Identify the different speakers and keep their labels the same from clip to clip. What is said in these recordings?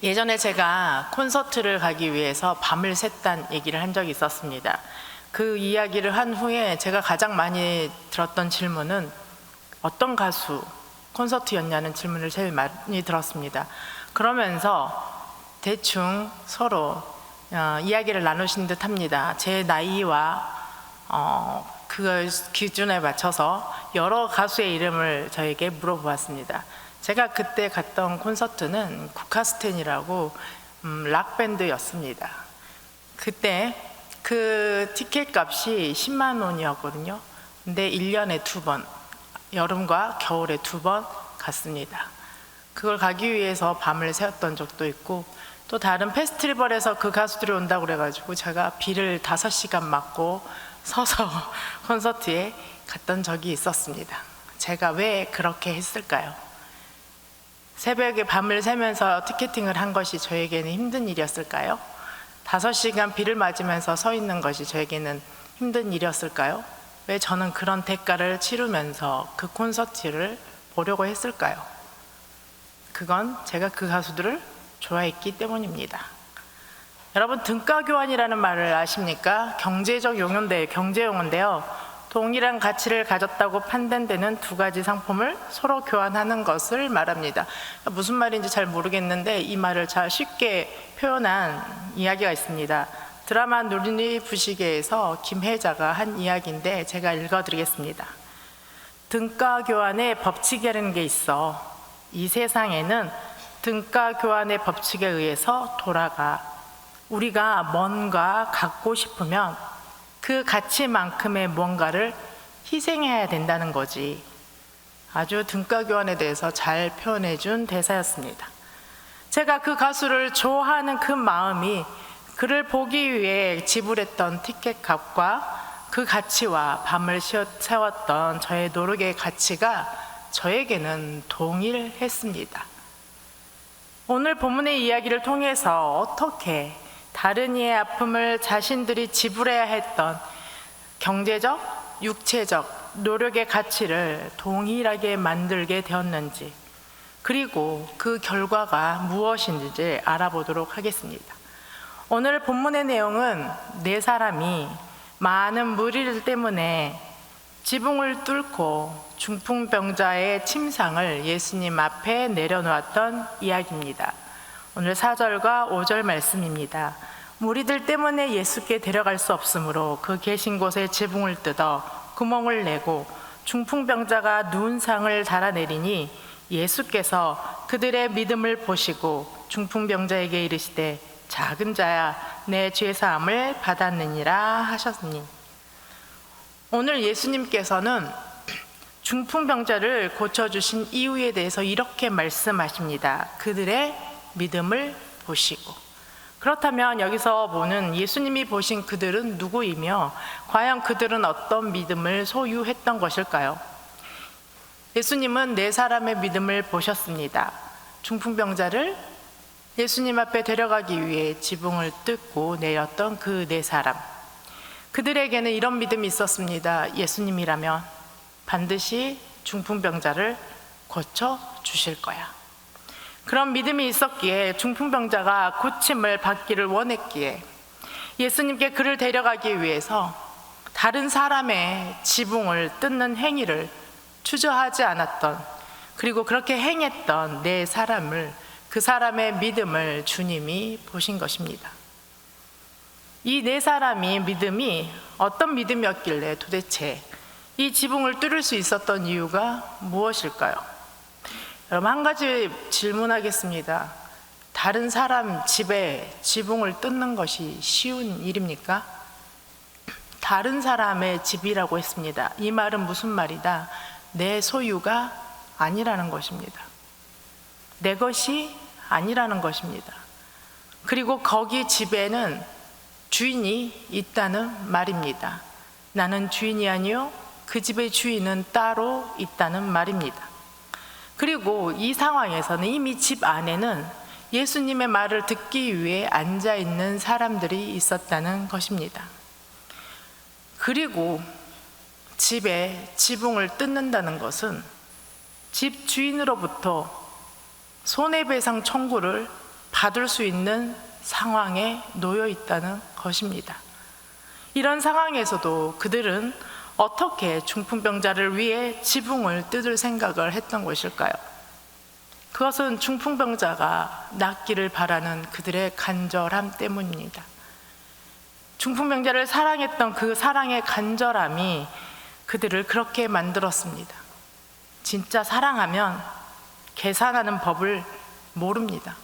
Speaker 1: 예전에 제가 콘서트를 가기 위해서 밤을 샜다는 얘기를 한 적이 있었습니다. 그 이야기를 한 후에 제가 가장 많이 들었던 질문은 어떤 가수 콘서트였냐는 질문을 제일 많이 들었습니다. 그러면서 대충 서로 이야기를 나누신 듯 합니다. 제 나이와 그 기준에 맞춰서 여러 가수의 이름을 저에게 물어보았습니다. 제가 그때 갔던 콘서트는 국카스텐이라고 락밴드였습니다. 그때 그 티켓 값이 10만 원이었거든요. 근데 1년에 2번, 여름과 겨울에 2번 갔습니다. 그걸 가기 위해서 밤을 새웠던 적도 있고, 또 다른 페스티벌에서 그 가수들이 온다고 그래가지고 제가 비를 5시간 맞고 서서 콘서트에 갔던 적이 있었습니다. 제가 왜 그렇게 했을까요? 새벽에 밤을 새면서 티켓팅을 한 것이 저에게는 힘든 일이었을까요? 5시간 비를 맞으면서 서 있는 것이 저에게는 힘든 일이었을까요? 왜 저는 그런 대가를 치르면서 그 콘서트를 보려고 했을까요? 그건 제가 그 가수들을 좋아했기 때문입니다. 여러분, 등가 교환이라는 말을 아십니까? 경제적 경제용어인데요. 동일한 가치를 가졌다고 판단되는 두 가지 상품을 서로 교환하는 것을 말합니다. 무슨 말인지 잘 모르겠는데 이 말을 잘 쉽게 표현한 이야기가 있습니다. 드라마 누리니 부시게에서 김혜자가 한 이야기인데 제가 읽어드리겠습니다. 등가 교환의 법칙이라는 게 있어. 이 세상에는 등가 교환의 법칙에 의해서 돌아가. 우리가 뭔가 갖고 싶으면 그 가치만큼의 뭔가를 희생해야 된다는 거지. 아주 등가 교환에 대해서 잘 표현해 준 대사였습니다. 제가 그 가수를 좋아하는 그 마음이 그를 보기 위해 지불했던 티켓 값과 그 가치와 밤을 새웠던 저의 노력의 가치가 저에게는 동일했습니다. 오늘 본문의 이야기를 통해서 어떻게 다른 이의 아픔을 자신들이 지불해야 했던 경제적, 육체적 노력의 가치를 동일하게 만들게 되었는지, 그리고 그 결과가 무엇인지 알아보도록 하겠습니다. 오늘 본문의 내용은 네 사람이 많은 무리들 때문에 지붕을 뚫고 중풍병자의 침상을 예수님 앞에 내려놓았던 이야기입니다. 오늘 4절과 5절 말씀입니다. 무리들 때문에 예수께 데려갈 수 없으므로 그 계신 곳에 지붕을 뜯어 구멍을 내고 중풍병자가 누운 상을 달아내리니 예수께서 그들의 믿음을 보시고 중풍병자에게 이르시되 작은 자야 내 죄사함을 받았느니라 하셨으니, 오늘 예수님께서는 중풍병자를 고쳐주신 이유에 대해서 이렇게 말씀하십니다. 그들의 믿음을 보시고. 그렇다면 여기서 보는 예수님이 보신 그들은 누구이며 과연 그들은 어떤 믿음을 소유했던 것일까요? 예수님은 네 사람의 믿음을 보셨습니다. 중풍병자를 예수님 앞에 데려가기 위해 지붕을 뜯고 내렸던 그 네 사람, 그들에게는 이런 믿음이 있었습니다. 예수님이라면 반드시 중풍병자를 고쳐주실 거야. 그런 믿음이 있었기에 중풍병자가 고침을 받기를 원했기에 예수님께 그를 데려가기 위해서 다른 사람의 지붕을 뜯는 행위를 주저하지 않았던, 그리고 그렇게 행했던 네 사람을, 그 사람의 믿음을 주님이 보신 것입니다. 이 네 사람이 믿음이 어떤 믿음이었길래 도대체 이 지붕을 뚫을 수 있었던 이유가 무엇일까요? 여러분, 한 가지 질문하겠습니다. 다른 사람 집에 지붕을 뜯는 것이 쉬운 일입니까? 다른 사람의 집이라고 했습니다. 이 말은 무슨 말이다? 내 소유가 아니라는 것입니다. 내 것이 아니라는 것입니다. 그리고 거기 집에는 주인이 있다는 말입니다. 나는 주인이 아니요 그 집의 주인은 따로 있다는 말입니다. 그리고 이 상황에서는 이미 집 안에는 예수님의 말을 듣기 위해 앉아있는 사람들이 있었다는 것입니다. 그리고 집에 지붕을 뜯는다는 것은 집 주인으로부터 손해배상 청구를 받을 수 있는 상황에 놓여 있다는 것입니다. 이런 상황에서도 그들은 어떻게 중풍병자를 위해 지붕을 뜯을 생각을 했던 것일까요? 그것은 중풍병자가 낫기를 바라는 그들의 간절함 때문입니다. 중풍병자를 사랑했던 그 사랑의 간절함이 그들을 그렇게 만들었습니다. 진짜 사랑하면 계산하는 법을 모릅니다.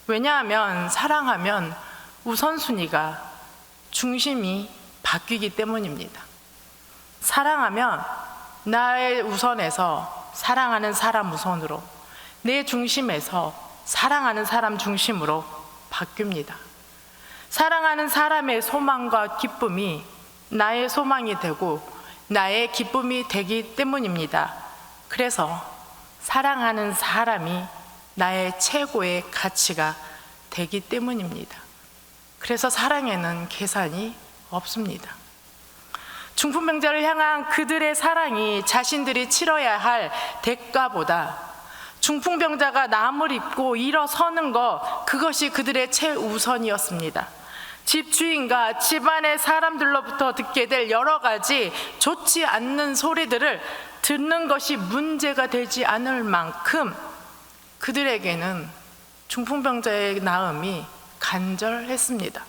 Speaker 1: 왜냐하면 사랑하면 우선순위가 중심이 바뀌기 때문입니다. 사랑하면 나의 우선에서 사랑하는 사람 우선으로, 내 중심에서 사랑하는 사람 중심으로 바뀝니다. 사랑하는 사람의 소망과 기쁨이 나의 소망이 되고 나의 기쁨이 되기 때문입니다. 그래서 사랑하는 사람이 나의 최고의 가치가 되기 때문입니다. 그래서 사랑에는 계산이 없습니다. 중풍병자를 향한 그들의 사랑이 자신들이 치러야 할 대가보다 중풍병자가 남을 입고 일어서는 것, 그것이 그들의 최우선이었습니다. 집주인과 집안의 사람들로부터 듣게 될 여러 가지 좋지 않는 소리들을 듣는 것이 문제가 되지 않을 만큼 그들에게는 중풍병자의 나음이 간절했습니다.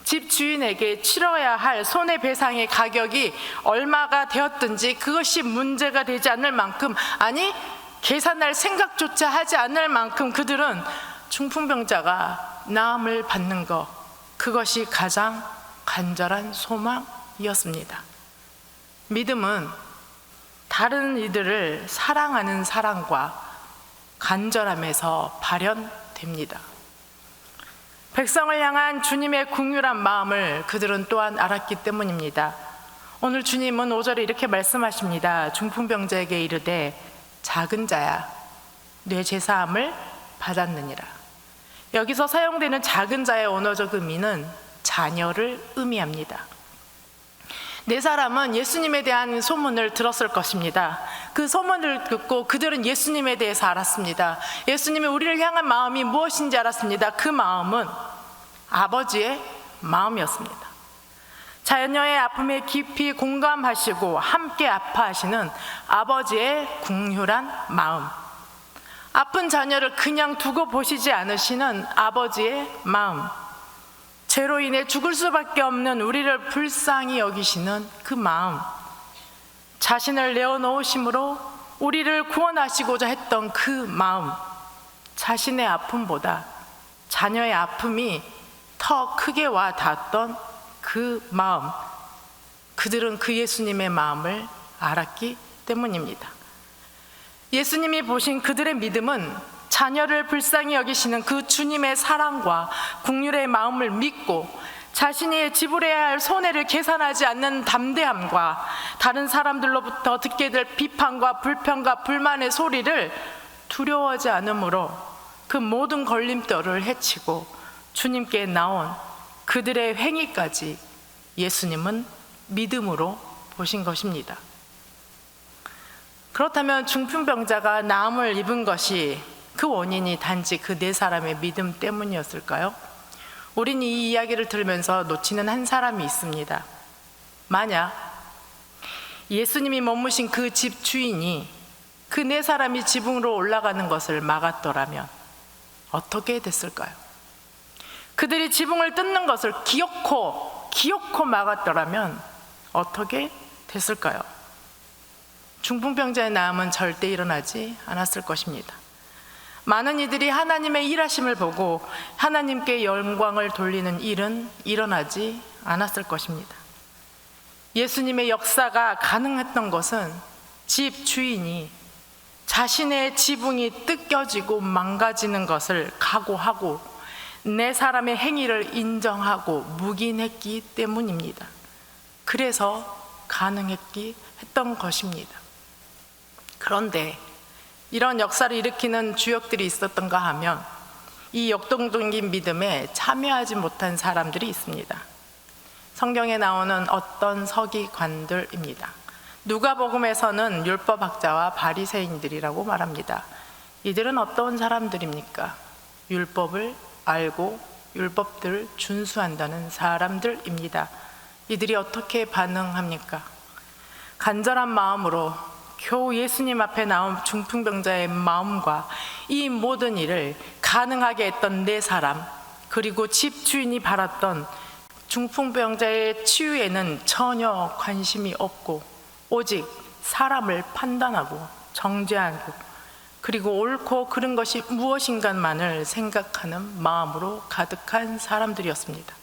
Speaker 1: 집주인에게 치러야 할 손해배상의 가격이 얼마가 되었든지 그것이 문제가 되지 않을 만큼, 아니 계산할 생각조차 하지 않을 만큼 그들은 중풍병자가 나음을 받는 것, 그것이 가장 간절한 소망이었습니다. 믿음은 다른 이들을 사랑하는 사랑과 간절함에서 발현됩니다. 백성을 향한 주님의 긍휼한 마음을 그들은 또한 알았기 때문입니다. 오늘 주님은 5절에 이렇게 말씀하십니다. 중풍병자에게 이르되 작은 자야 내 죄사함을 받았느니라. 여기서 사용되는 작은 자의 언어적 의미는 자녀를 의미합니다. 네 사람은 예수님에 대한 소문을 들었을 것입니다. 그 소문을 듣고 그들은 예수님에 대해서 알았습니다. 예수님이 우리를 향한 마음이 무엇인지 알았습니다. 그 마음은 아버지의 마음이었습니다. 자녀의 아픔에 깊이 공감하시고 함께 아파하시는 아버지의 긍휼한 마음, 아픈 자녀를 그냥 두고 보시지 않으시는 아버지의 마음, 죄로 인해 죽을 수밖에 없는 우리를 불쌍히 여기시는 그 마음, 자신을 내어놓으심으로 우리를 구원하시고자 했던 그 마음, 자신의 아픔보다 자녀의 아픔이 더 크게 와 닿았던 그 마음, 그들은 그 예수님의 마음을 알았기 때문입니다. 예수님이 보신 그들의 믿음은 자녀를 불쌍히 여기시는 그 주님의 사랑과 긍휼의 마음을 믿고 자신이 지불해야 할 손해를 계산하지 않는 담대함과 다른 사람들로부터 듣게 될 비판과 불평과 불만의 소리를 두려워하지 않으므로 그 모든 걸림돌을 헤치고 주님께 나온 그들의 행위까지 예수님은 믿음으로 보신 것입니다. 그렇다면 중풍병자가 나음을 입은 것이 그 원인이 단지 그 네 사람의 믿음 때문이었을까요? 우린 이 이야기를 들으면서 놓치는 한 사람이 있습니다. 만약 예수님이 머무신 그 집 주인이 그 네 사람이 지붕으로 올라가는 것을 막았더라면 어떻게 됐을까요? 그들이 지붕을 뜯는 것을 기어코 막았더라면 어떻게 됐을까요? 중풍병자의 나음은 절대 일어나지 않았을 것입니다. 많은 이들이 하나님의 일하심을 보고 하나님께 영광을 돌리는 일은 일어나지 않았을 것입니다. 예수님의 역사가 가능했던 것은 집 주인이 자신의 지붕이 뜯겨지고 망가지는 것을 각오하고 네 사람의 행위를 인정하고 묵인했기 때문입니다. 그래서 가능했던 것입니다. 그런데 이런 역사를 일으키는 주역들이 있었던가 하면 이 역동적인 믿음에 참여하지 못한 사람들이 있습니다. 성경에 나오는 어떤 서기관들입니다. 누가복음에서는 율법학자와 바리새인들이라고 말합니다. 이들은 어떤 사람들입니까? 율법을 알고 율법들을 준수한다는 사람들입니다. 이들이 어떻게 반응합니까? 간절한 마음으로 겨우 예수님 앞에 나온 중풍병자의 마음과 이 모든 일을 가능하게 했던 네 사람, 그리고 집주인이 바랐던 중풍병자의 치유에는 전혀 관심이 없고 오직 사람을 판단하고 정죄하고 그리고 옳고 그른 것이 무엇인가만을 생각하는 마음으로 가득한 사람들이었습니다.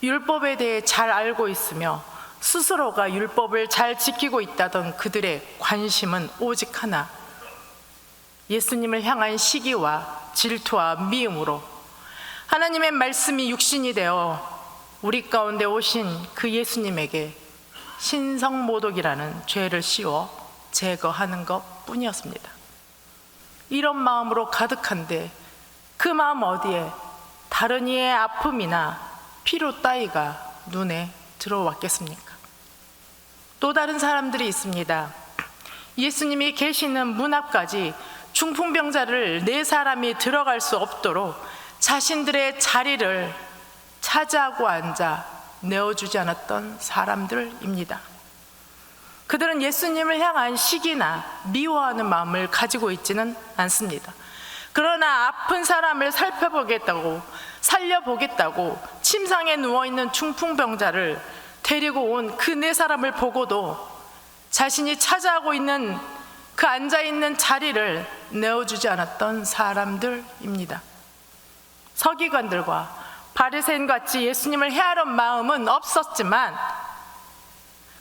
Speaker 1: 율법에 대해 잘 알고 있으며 스스로가 율법을 잘 지키고 있다던 그들의 관심은 오직 하나, 예수님을 향한 시기와 질투와 미움으로 하나님의 말씀이 육신이 되어 우리 가운데 오신 그 예수님에게 신성모독이라는 죄를 씌워 제거하는 것 뿐이었습니다. 이런 마음으로 가득한데 그 마음 어디에 다른 이의 아픔이나 피로 따위가 눈에 들어왔겠습니까? 또 다른 사람들이 있습니다. 예수님이 계시는 문 앞까지 중풍병자를 네 사람이 들어갈 수 없도록 자신들의 자리를 차지하고 앉아 내어주지 않았던 사람들입니다. 그들은 예수님을 향한 시기나 미워하는 마음을 가지고 있지는 않습니다. 그러나 아픈 사람을 살펴보겠다고, 살려보겠다고 침상에 누워있는 중풍병자를 데리고 온 그 네 사람을 보고도 자신이 차지하고 있는 그 앉아있는 자리를 내어주지 않았던 사람들입니다. 서기관들과 바리새인같이 예수님을 해하려는 마음은 없었지만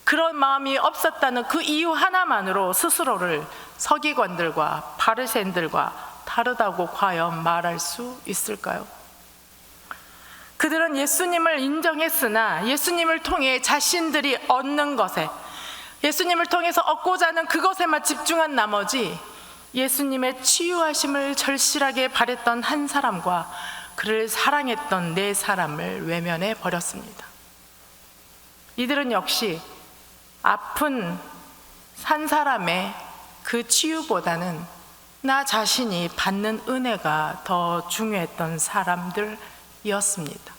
Speaker 1: 그런 마음이 없었다는 그 이유 하나만으로 스스로를 서기관들과 바리새인들과 다르다고 과연 말할 수 있을까요? 그들은 예수님을 인정했으나 예수님을 통해 자신들이 얻는 것에, 예수님을 통해서 얻고자 하는 그것에만 집중한 나머지 예수님의 치유하심을 절실하게 바랬던 한 사람과 그를 사랑했던 네 사람을 외면해 버렸습니다. 이들은 역시 아픈 한 사람의 그 치유보다는 나 자신이 받는 은혜가 더 중요했던 사람들이었습니다.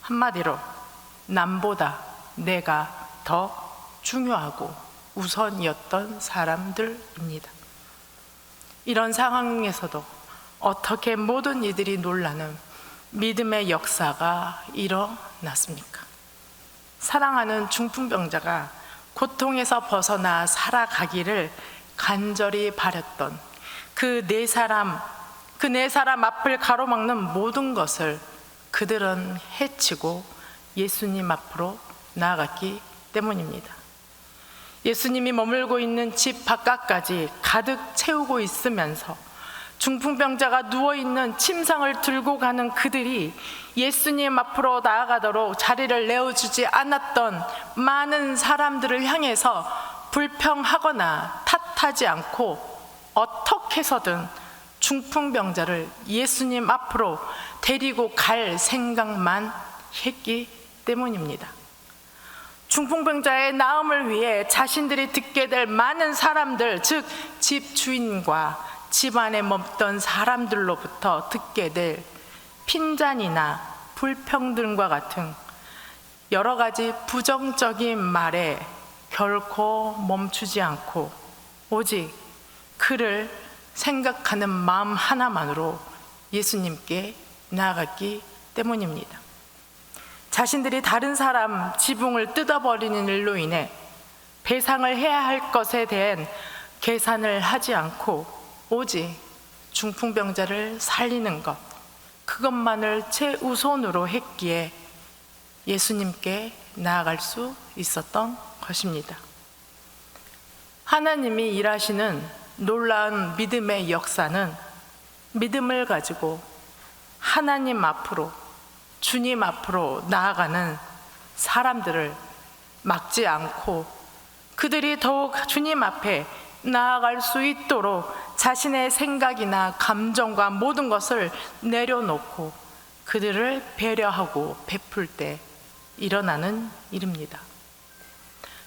Speaker 1: 한마디로 남보다 내가 더 중요하고 우선이었던 사람들입니다. 이런 상황에서도 어떻게 모든 이들이 놀라는 믿음의 역사가 일어났습니까? 사랑하는 중풍병자가 고통에서 벗어나 살아가기를 간절히 바랬던 그 네 사람 앞을 가로막는 모든 것을 그들은 해치고 예수님 앞으로 나아갔기 때문입니다. 예수님이 머물고 있는 집 바깥까지 가득 채우고 있으면서 중풍병자가 누워있는 침상을 들고 가는 그들이 예수님 앞으로 나아가도록 자리를 내어주지 않았던 많은 사람들을 향해서 불평하거나 탓하지 않고 어떻게 해서든 중풍병자를 예수님 앞으로 데리고 갈 생각만 했기 때문입니다. 중풍병자의 나음을 위해 자신들이 듣게 될 많은 사람들, 즉 집주인과 집안에 머물던 사람들로부터 듣게 될 핀잔이나 불평등과 같은 여러 가지 부정적인 말에 결코 멈추지 않고 오직 그를 생각하는 마음 하나만으로 예수님께 나아갔기 때문입니다. 자신들이 다른 사람 지붕을 뜯어버리는 일로 인해 배상을 해야 할 것에 대한 계산을 하지 않고 오직 중풍병자를 살리는 것, 그것만을 최우선으로 했기에 예수님께 나아갈 수 있었던 것입니다. 하나님이 일하시는 놀라운 믿음의 역사는 믿음을 가지고 하나님 앞으로, 주님 앞으로 나아가는 사람들을 막지 않고 그들이 더욱 주님 앞에 나아갈 수 있도록 자신의 생각이나 감정과 모든 것을 내려놓고 그들을 배려하고 베풀 때 일어나는 일입니다.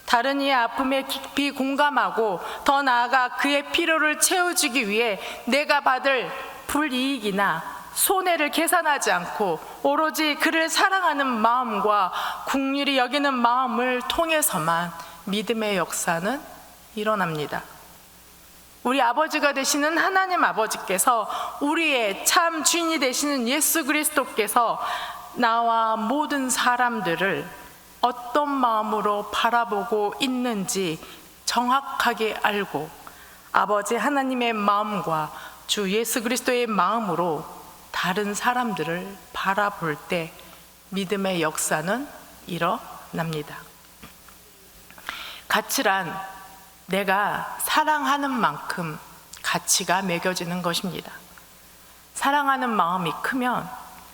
Speaker 1: 다른 이의 아픔에 깊이 공감하고 더 나아가 그의 필요를 채워주기 위해 내가 받을 불이익이나 손해를 계산하지 않고 오로지 그를 사랑하는 마음과 긍휼히 여기는 마음을 통해서만 믿음의 역사는 일어납니다. 우리 아버지가 되시는 하나님 아버지께서, 우리의 참 주인이 되시는 예수 그리스도께서 나와 모든 사람들을 어떤 마음으로 바라보고 있는지 정확하게 알고 아버지 하나님의 마음과 주 예수 그리스도의 마음으로 다른 사람들을 바라볼 때 믿음의 역사는 일어납니다. 가치란 내가 사랑하는 만큼 가치가 매겨지는 것입니다. 사랑하는 마음이 크면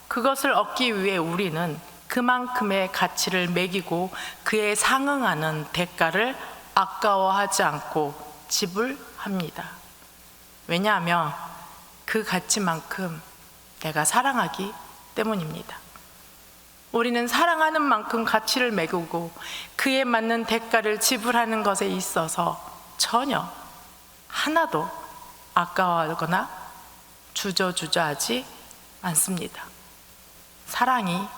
Speaker 1: 그것을 얻기 위해 우리는 그만큼의 가치를 매기고 그에 상응하는 대가를 아까워하지 않고 지불합니다. 왜냐하면 그 가치만큼 내가 사랑하기 때문입니다. 우리는 사랑하는 만큼 가치를 매기고 그에 맞는 대가를 지불하는 것에 있어서 전혀 하나도 아까워하거나 주저주저하지 않습니다. 사랑이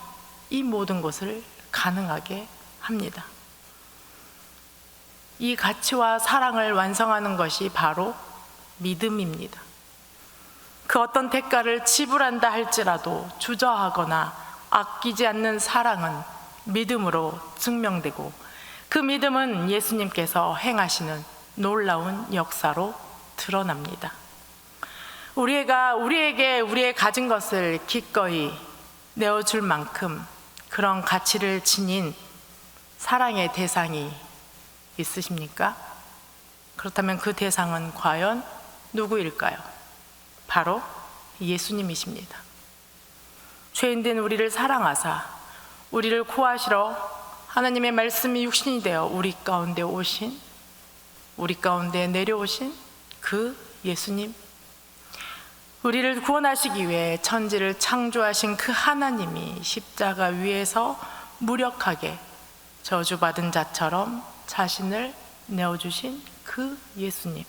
Speaker 1: 이 모든 것을 가능하게 합니다. 이 가치와 사랑을 완성하는 것이 바로 믿음입니다. 그 어떤 대가를 지불한다 할지라도 주저하거나 아끼지 않는 사랑은 믿음으로 증명되고, 그 믿음은 예수님께서 행하시는 놀라운 역사로 드러납니다. 우리에게 우리의 가진 것을 기꺼이 내어줄 만큼 그런 가치를 지닌 사랑의 대상이 있으십니까? 그렇다면 그 대상은 과연 누구일까요? 바로 예수님이십니다. 죄인된 우리를 사랑하사 우리를 구하시러 하나님의 말씀이 육신이 되어 우리 가운데 내려오신 그 예수님, 우리를 구원하시기 위해 천지를 창조하신 그 하나님이 십자가 위에서 무력하게 저주받은 자처럼 자신을 내어주신 그 예수님,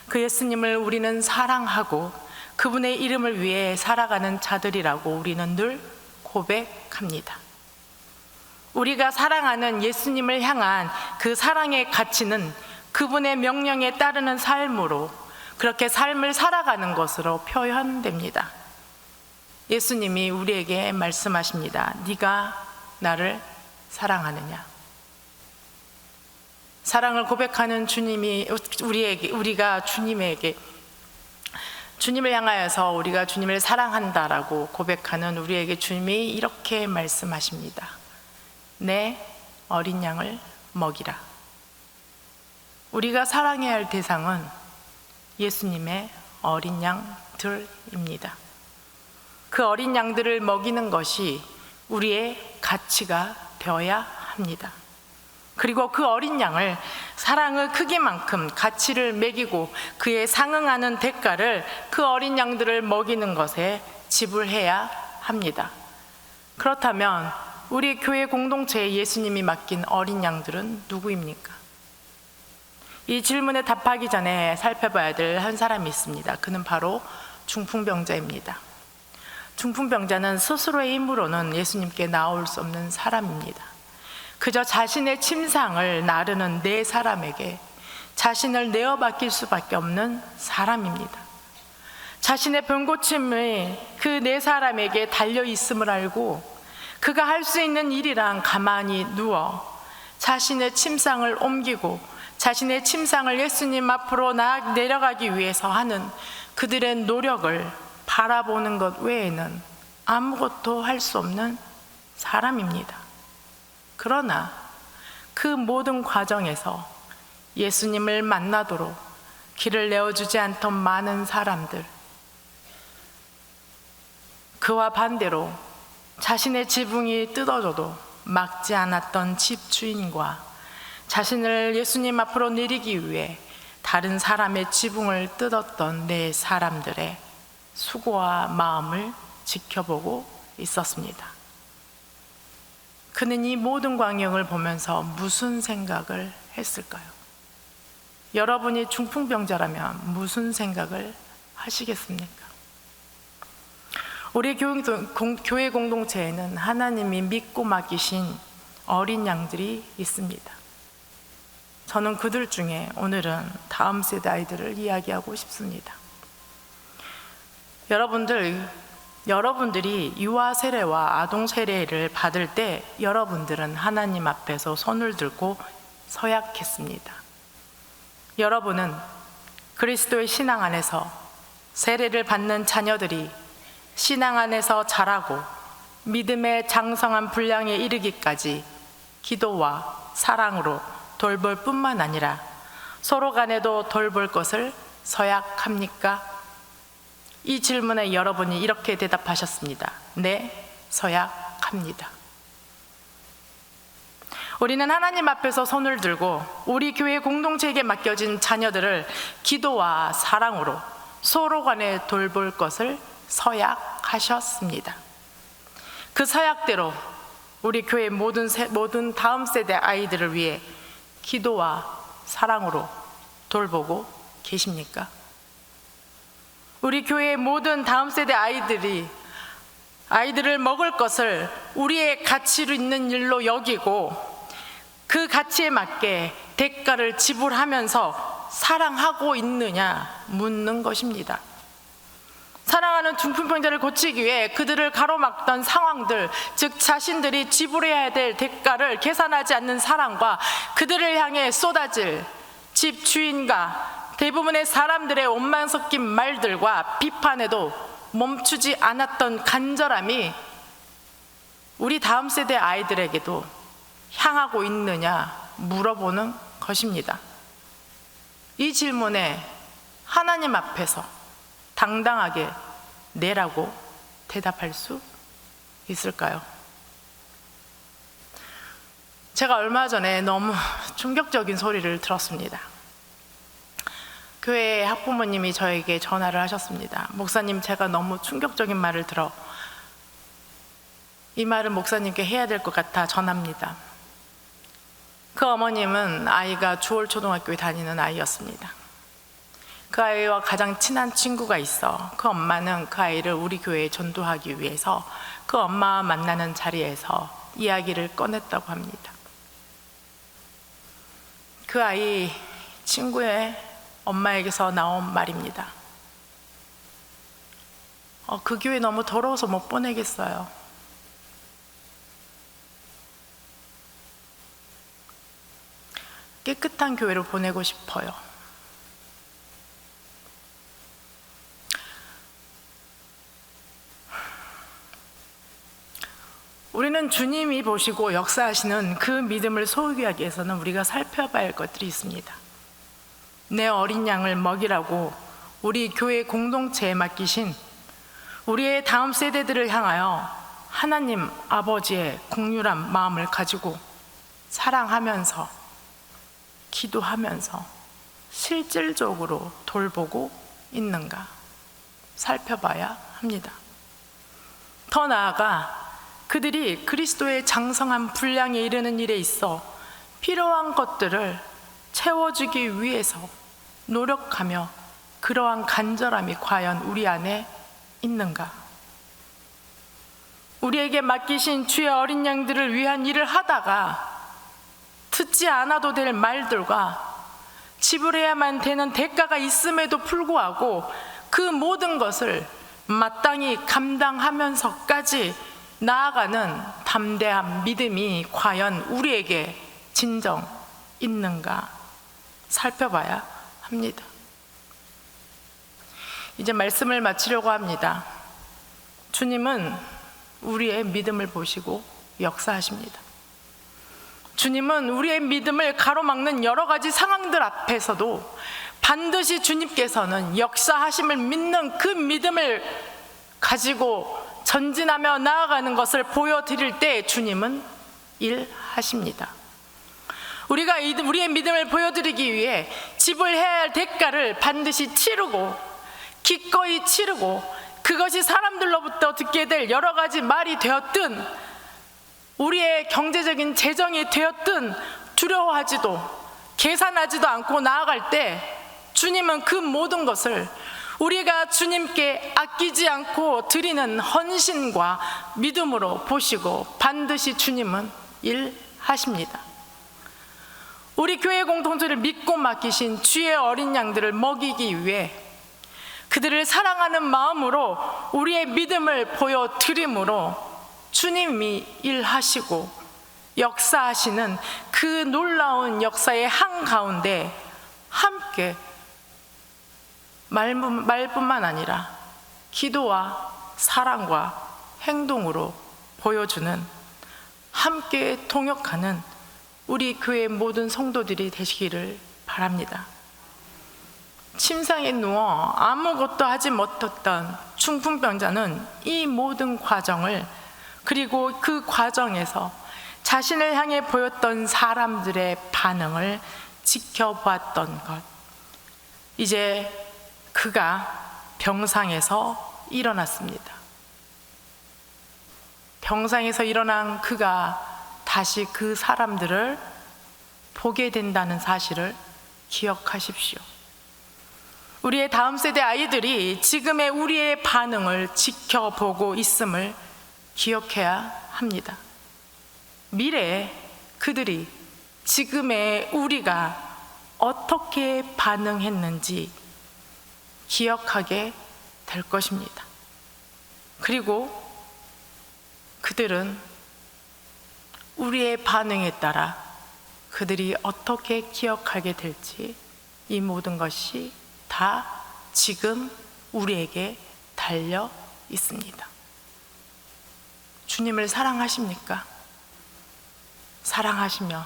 Speaker 1: 그 예수님을 우리는 사랑하고 그분의 이름을 위해 살아가는 자들이라고 우리는 늘 고백합니다. 우리가 사랑하는 예수님을 향한 그 사랑의 가치는 그분의 명령에 따르는 삶으로, 그렇게 삶을 살아가는 것으로 표현됩니다. 예수님이 우리에게 말씀하십니다. 네가 나를 사랑하느냐? 사랑을 고백하는 주님이 우리가 주님을 향하여서 우리가 주님을 사랑한다라고 고백하는 우리에게 주님이 이렇게 말씀하십니다. 내 어린 양을 먹이라. 우리가 사랑해야 할 대상은 예수님의 어린 양들입니다. 그 어린 양들을 먹이는 것이 우리의 가치가 되어야 합니다. 그리고 그 어린 양을, 사랑의 크기만큼 가치를 매기고 그에 상응하는 대가를 그 어린 양들을 먹이는 것에 지불해야 합니다. 그렇다면 우리 교회 공동체에 예수님이 맡긴 어린 양들은 누구입니까? 이 질문에 답하기 전에 살펴봐야 될 한 사람이 있습니다. 그는 바로 중풍병자입니다. 중풍병자는 스스로의 힘으로는 예수님께 나올 수 없는 사람입니다. 그저 자신의 침상을 나르는 네 사람에게 자신을 내어맡길 수밖에 없는 사람입니다. 자신의 병고침이 그 네 사람에게 달려있음을 알고 그가 할 수 있는 일이란 가만히 누워 자신의 침상을 옮기고 자신의 침상을 예수님 앞으로 내려가기 위해서 하는 그들의 노력을 바라보는 것 외에는 아무것도 할 수 없는 사람입니다. 그러나 그 모든 과정에서 예수님을 만나도록 길을 내어주지 않던 많은 사람들, 그와 반대로 자신의 지붕이 뜯어져도 막지 않았던 집주인과 자신을 예수님 앞으로 내리기 위해 다른 사람의 지붕을 뜯었던 네 사람들의 수고와 마음을 지켜보고 있었습니다. 그는 이 모든 광경을 보면서 무슨 생각을 했을까요? 여러분이 중풍병자라면 무슨 생각을 하시겠습니까? 우리 교회 공동체에는 하나님이 믿고 맡기신 어린 양들이 있습니다. 저는 그들 중에 오늘은 다음 세대 아이들을 이야기하고 싶습니다. 여러분들이 유아 세례와 아동 세례를 받을 때 여러분들은 하나님 앞에서 손을 들고 서약했습니다. 여러분은 그리스도의 신앙 안에서 세례를 받는 자녀들이 신앙 안에서 자라고 믿음의 장성한 분량에 이르기까지 기도와 사랑으로 돌볼 뿐만 아니라 서로 간에도 돌볼 것을 서약합니까? 이 질문에 여러분이 이렇게 대답하셨습니다. 네, 서약합니다. 우리는 하나님 앞에서 손을 들고 우리 교회 공동체에게 맡겨진 자녀들을 기도와 사랑으로 서로 간에 돌볼 것을 서약하셨습니다. 그 서약대로 우리 교회 모든 다음 세대 아이들을 위해 기도와 사랑으로 돌보고 계십니까? 우리 교회의 모든 다음 세대 아이들을 먹을 것을 우리의 가치로 있는 일로 여기고 그 가치에 맞게 대가를 지불하면서 사랑하고 있느냐 묻는 것입니다. 사랑하는 중풍병자를 고치기 위해 그들을 가로막던 상황들, 즉 자신들이 지불해야 될 대가를 계산하지 않는 사랑과 그들을 향해 쏟아질 집주인과 대부분의 사람들의 원망 섞인 말들과 비판에도 멈추지 않았던 간절함이 우리 다음 세대 아이들에게도 향하고 있느냐 물어보는 것입니다. 이 질문에 하나님 앞에서 당당하게 네라고 대답할 수 있을까요? 제가 얼마 전에 너무 충격적인 소리를 들었습니다. 교회 학부모님이 저에게 전화를 하셨습니다. 목사님, 제가 너무 충격적인 말을 들어 이 말은 목사님께 해야 될 것 같아 전합니다. 그 어머님은 아이가 주월초등학교에 다니는 아이였습니다. 그 아이와 가장 친한 친구가 있어 그 엄마는 그 아이를 우리 교회에 전도하기 위해서 그 엄마와 만나는 자리에서 이야기를 꺼냈다고 합니다. 그 아이 친구의 엄마에게서 나온 말입니다. 그 교회 너무 더러워서 못 보내겠어요. 깨끗한 교회로 보내고 싶어요. 우리는 주님이 보시고 역사하시는 그 믿음을 소유하기 위해서는 우리가 살펴봐야 할 것들이 있습니다. 내 어린 양을 먹이라고 우리 교회 공동체에 맡기신 우리의 다음 세대들을 향하여 하나님 아버지의 긍휼한 마음을 가지고 사랑하면서 기도하면서 실질적으로 돌보고 있는가 살펴봐야 합니다. 더 나아가 그들이 그리스도의 장성한 분량에 이르는 일에 있어 필요한 것들을 채워주기 위해서 노력하며 그러한 간절함이 과연 우리 안에 있는가? 우리에게 맡기신 주의 어린 양들을 위한 일을 하다가 듣지 않아도 될 말들과 지불해야만 되는 대가가 있음에도 불구하고 그 모든 것을 마땅히 감당하면서까지 나아가는 담대한 믿음이 과연 우리에게 진정 있는가 살펴봐야 합니다. 이제 말씀을 마치려고 합니다. 주님은 우리의 믿음을 보시고 역사하십니다. 주님은 우리의 믿음을 가로막는 여러 가지 상황들 앞에서도 반드시 주님께서는 역사하심을 믿는 그 믿음을 가지고 전진하며 나아가는 것을 보여드릴 때 주님은 일하십니다. 우리가 우리의 믿음을 보여드리기 위해 지불해야 할 대가를 반드시 치르고 기꺼이 치르고 그것이 사람들로부터 듣게 될 여러 가지 말이 되었든 우리의 경제적인 재정이 되었든 두려워하지도 계산하지도 않고 나아갈 때 주님은 그 모든 것을 우리가 주님께 아끼지 않고 드리는 헌신과 믿음으로 보시고 반드시 주님은 일하십니다. 우리 교회 공동체를 믿고 맡기신 주의 어린 양들을 먹이기 위해 그들을 사랑하는 마음으로 우리의 믿음을 보여드림으로 주님이 일하시고 역사하시는 그 놀라운 역사의 한가운데 함께 말뿐만 아니라 기도와 사랑과 행동으로 보여주는, 함께 동역하는 우리 교회 모든 성도들이 되시기를 바랍니다. 침상에 누워 아무것도 하지 못했던 중풍병자는 이 모든 과정을, 그리고 그 과정에서 자신을 향해 보였던 사람들의 반응을 지켜보았던 것, 이제 그가 병상에서 일어났습니다. 병상에서 일어난 그가 다시 그 사람들을 보게 된다는 사실을 기억하십시오. 우리의 다음 세대 아이들이 지금의 우리의 반응을 지켜보고 있음을 기억해야 합니다. 미래에 그들이 지금의 우리가 어떻게 반응했는지 기억하게 될 것입니다. 그리고 그들은 우리의 반응에 따라 그들이 어떻게 기억하게 될지, 이 모든 것이 다 지금 우리에게 달려 있습니다. 주님을 사랑하십니까? 사랑하시며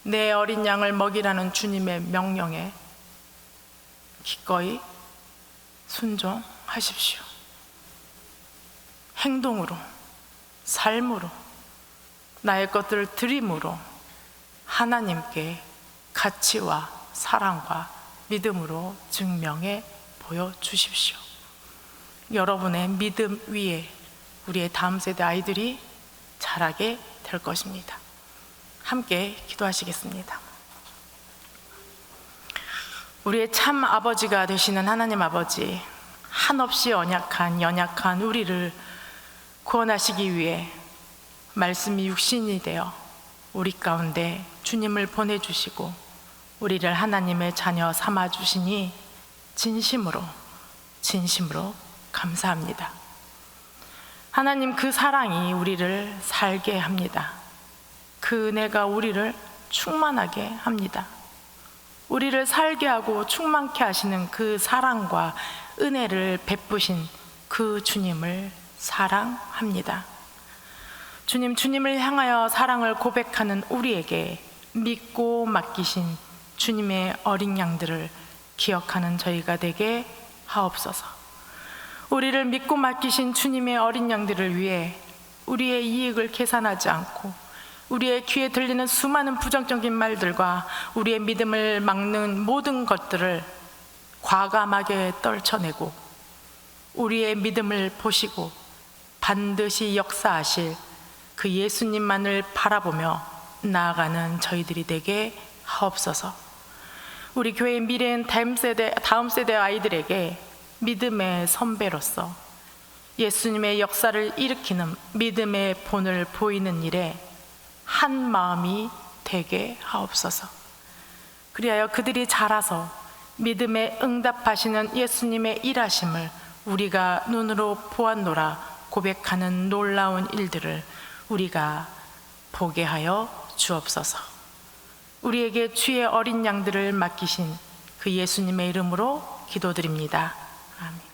Speaker 1: 내 어린 양을 먹이라는 주님의 명령에 기꺼이 순종하십시오. 행동으로, 삶으로, 나의 것들을 드림으로 하나님께 가치와 사랑과 믿음으로 증명해 보여주십시오. 여러분의 믿음 위에 우리의 다음 세대 아이들이 자라게 될 것입니다. 함께 기도하시겠습니다. 우리의 참 아버지가 되시는 하나님 아버지, 한없이 연약한 우리를 구원하시기 위해 말씀이 육신이 되어 우리 가운데 주님을 보내주시고 우리를 하나님의 자녀 삼아주시니 진심으로 감사합니다. 하나님, 그 사랑이 우리를 살게 합니다. 그 은혜가 우리를 충만하게 합니다. 우리를 살게 하고 충만케 하시는 그 사랑과 은혜를 베푸신 그 주님을 사랑합니다. 주님을 향하여 사랑을 고백하는 우리에게 믿고 맡기신 주님의 어린 양들을 기억하는 저희가 되게 하옵소서. 우리를 믿고 맡기신 주님의 어린 양들을 위해 우리의 이익을 계산하지 않고 우리의 귀에 들리는 수많은 부정적인 말들과 우리의 믿음을 막는 모든 것들을 과감하게 떨쳐내고 우리의 믿음을 보시고 반드시 역사하실 그 예수님만을 바라보며 나아가는 저희들이 되게 하옵소서. 우리 교회의 미래인 다음 세대 아이들에게 믿음의 선배로서 예수님의 역사를 일으키는 믿음의 본을 보이는 일에 한 마음이 되게 하옵소서. 그리하여 그들이 자라서 믿음에 응답하시는 예수님의 일하심을 우리가 눈으로 보았노라 고백하는 놀라운 일들을 우리가 보게 하여 주옵소서. 우리에게 주의 어린 양들을 맡기신 그 예수님의 이름으로 기도드립니다. 아멘.